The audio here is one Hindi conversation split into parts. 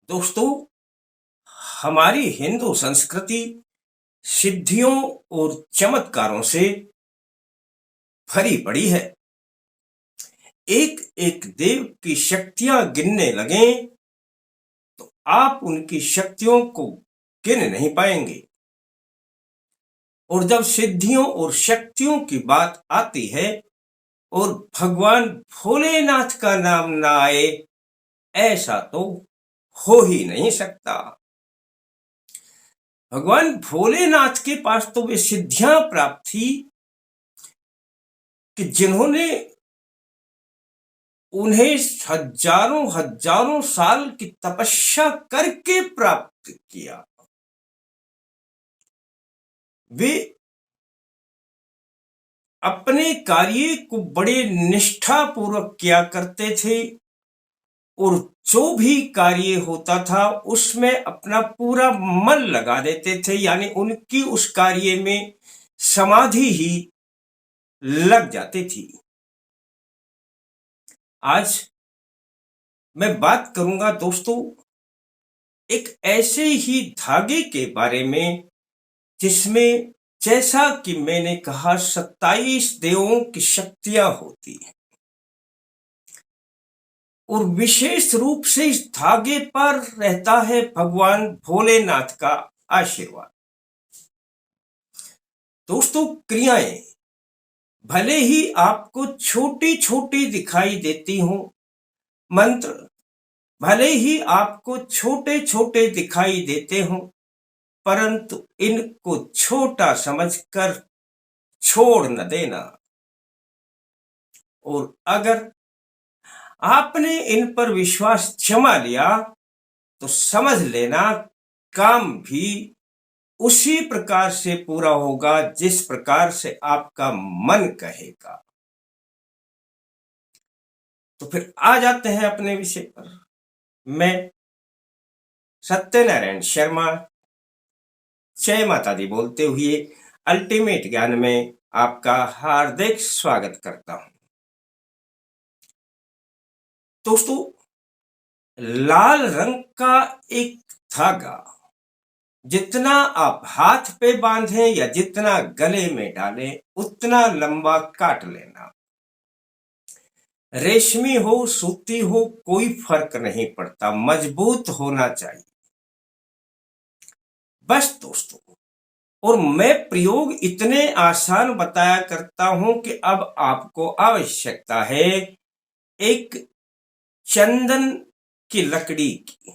दोस्तों, हमारी हिंदू संस्कृति सिद्धियों और चमत्कारों से भरी पड़ी है। एक एक देव की शक्तियां गिनने लगें तो आप उनकी शक्तियों को गिन नहीं पाएंगे। और जब सिद्धियों और शक्तियों की बात आती है और भगवान भोलेनाथ का नाम ना आए, ऐसा तो हो ही नहीं सकता। भगवान भोलेनाथ के पास तो वे सिद्धियां प्राप्त थी कि जिन्होंने उन्हें हजारों हजारों साल की तपस्या करके प्राप्त किया। वे अपने कार्य को बड़े निष्ठा पूर्वक किया करते थे और जो भी कार्य होता था उसमें अपना पूरा मन लगा देते थे, यानी उनकी उस कार्य में समाधि ही लग जाती थी। आज मैं बात करूंगा दोस्तों एक ऐसे ही धागे के बारे में जिसमें, जैसा कि मैंने कहा, 27 देवों की शक्तियां होती हैं और विशेष रूप से इस धागे पर रहता है भगवान भोलेनाथ का आशीर्वाद। दोस्तों, क्रियाएं भले ही आपको छोटी छोटी दिखाई देती हों, मंत्र भले ही आपको छोटे छोटे दिखाई देते हों, परंतु इनको छोटा समझकर छोड़ न देना। और अगर आपने इन पर विश्वास जमा लिया तो समझ लेना काम भी उसी प्रकार से पूरा होगा जिस प्रकार से आपका मन कहेगा। तो फिर आ जाते हैं अपने विषय पर। मैं सत्यनारायण शर्मा जय माता दी बोलते हुए अल्टीमेट ज्ञान में आपका हार्दिक स्वागत करता हूं। दोस्तों, लाल रंग का एक धागा जितना आप हाथ पे बांधें या जितना गले में डालें उतना लंबा काट लेना। रेशमी हो सूती हो कोई फर्क नहीं पड़ता, मजबूत होना चाहिए बस दोस्तों। और मैं प्रयोग इतने आसान बताया करता हूं कि अब आपको आवश्यकता है एक चंदन की लकड़ी की,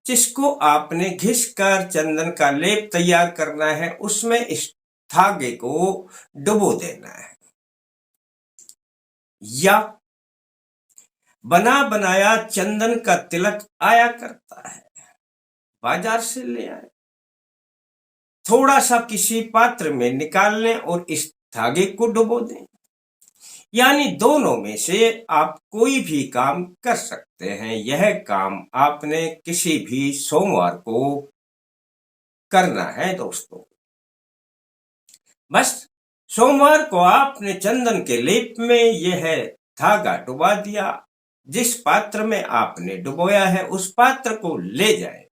जिसको आपने घिसकर चंदन का लेप तैयार करना है। उसमें इस धागे को डुबो देना है, या बना बनाया चंदन का तिलक आया करता है, बाजार से ले आए, थोड़ा सा किसी पात्र में निकाल लें और इस धागे को डुबो दें। यानी दोनों में से आप कोई भी काम कर सकते हैं। यह काम आपने किसी भी सोमवार को करना है दोस्तों। बस सोमवार को आपने चंदन के लेप में यह धागा डुबा दिया। जिस पात्र में आपने डुबोया है उस पात्र को ले जाए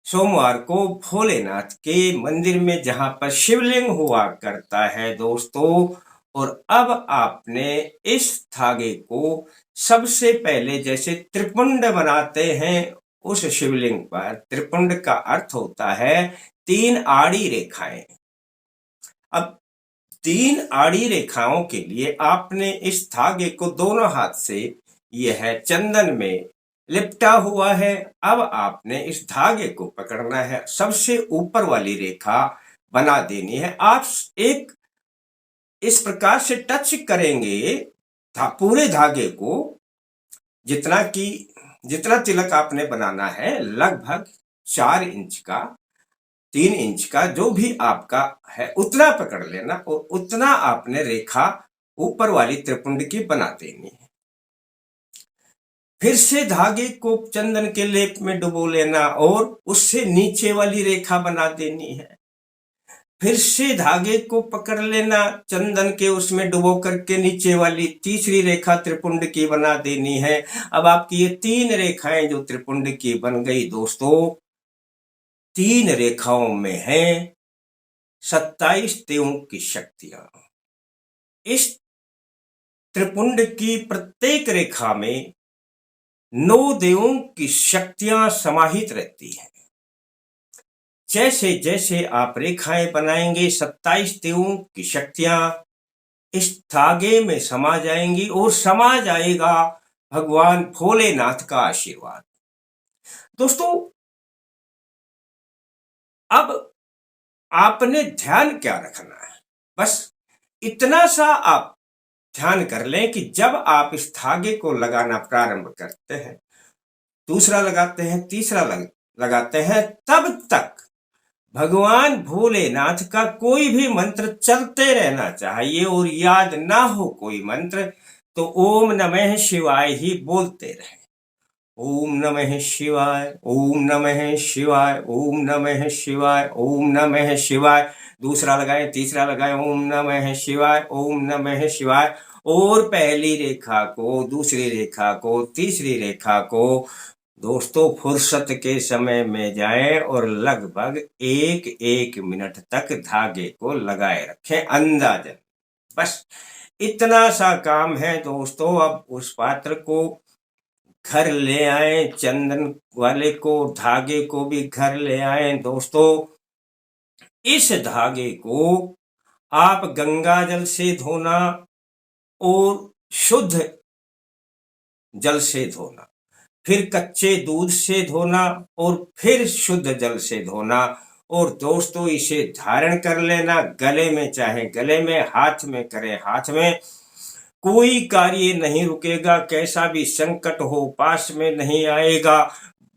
सोमवार को भोलेनाथ के मंदिर में, जहां पर शिवलिंग हुआ करता है दोस्तों। और अब आपने इस धागे को सबसे पहले, जैसे त्रिपुंड बनाते हैं, उस शिवलिंग पर, त्रिपुंड का अर्थ होता है 3 आड़ी रेखाएं। अब 3 आड़ी रेखाओं के लिए आपने इस धागे को दोनों हाथ से, यह चंदन में लिपटा हुआ है, अब आपने इस धागे को पकड़ना है, सबसे ऊपर वाली रेखा बना देनी है। आप एक इस प्रकार से टच करेंगे पूरे धागे को, जितना तिलक आपने बनाना है, लगभग 4 इंच का, 3 इंच का, जो भी आपका है उतना पकड़ लेना और उतना आपने रेखा ऊपर वाली त्रिपुंड की बना देनी है। फिर से धागे को चंदन के लेप में डुबो लेना और उससे नीचे वाली रेखा बना देनी है। फिर से धागे को पकड़ लेना, चंदन के उसमें डुबो करके नीचे वाली तीसरी रेखा त्रिपुंड की बना देनी है। अब आपकी ये 3 रेखाएं जो त्रिपुंड की बन गई दोस्तों, 3 रेखाओं में है 27 देवों की शक्तियां। इस त्रिपुंड की प्रत्येक रेखा में 9 देवों की शक्तियां समाहित रहती हैं। जैसे जैसे आप रेखाएं बनाएंगे 27 देवों की शक्तियां इस धागे में समा जाएंगी और समा जाएगा भगवान भोलेनाथ का आशीर्वाद। दोस्तों, अब आपने ध्यान क्या रखना है, बस इतना सा आप ध्यान कर लें कि जब आप इस धागे को लगाना प्रारंभ करते हैं, दूसरा लगाते हैं, तीसरा लगाते हैं, तब तक भगवान भोलेनाथ का कोई भी मंत्र चलते रहना चाहिए और याद ना हो कोई मंत्र तो ओम नमः शिवाय ही बोलते रहें। ओम नमः शिवाय, ओम नमः शिवाय, ओम नमः शिवाय, ओम नमः शिवाय। दूसरा लगाएं, तीसरा लगाएं, ओम नमः शिवाय, ओम नमः शिवाय। और पहली रेखा को, दूसरी रेखा को, तीसरी रेखा को दोस्तों फुर्सत के समय में जाएं और लगभग 1-1 मिनट तक धागे को लगाए रखें अंदाजन। बस इतना सा काम है दोस्तों। अब उस पात्र को घर ले आए, चंदन वाले को, धागे को भी घर ले आए दोस्तों। इस धागे को आप गंगा जल से धोना और शुद्ध जल से धोना, फिर कच्चे दूध से धोना और फिर शुद्ध जल से धोना। और दोस्तों इसे धारण कर लेना गले में, चाहे गले में, हाथ में करें हाथ में, कोई कार्य नहीं रुकेगा, कैसा भी संकट हो पास में नहीं आएगा।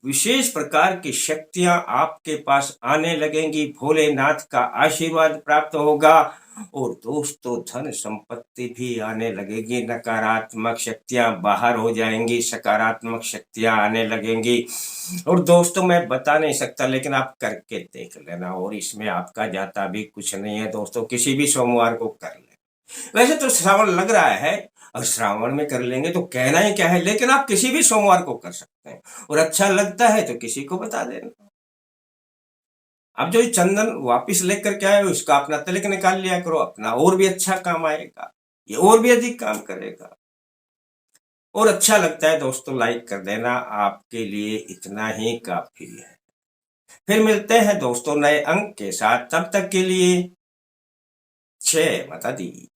विशेष प्रकार की शक्तियां आपके पास आने लगेंगी, भोलेनाथ का आशीर्वाद प्राप्त होगा और दोस्तों धन संपत्ति भी आने लगेगी। नकारात्मक शक्तियां बाहर हो जाएंगी, सकारात्मक शक्तियां आने लगेंगी। और दोस्तों मैं बता नहीं सकता, लेकिन आप करके देख लेना और इसमें आपका जाता भी कुछ नहीं है दोस्तों। किसी भी सोमवार को कर लें। वैसे तो श्रावण लग रहा है और श्रावण में कर लेंगे तो कहना ही क्या है, लेकिन आप किसी भी सोमवार को कर सकते हैं और अच्छा लगता है तो किसी को बता देना। अब जो चंदन वापिस लेकर के आए उसका अपना तिलक निकाल लिया करो, अपना और भी अच्छा काम आएगा, ये और भी अधिक काम करेगा। और अच्छा लगता है दोस्तों लाइक कर देना, आपके लिए इतना ही काफी है। फिर मिलते हैं दोस्तों नए अंक के साथ, तब तक के लिए जय माता दी।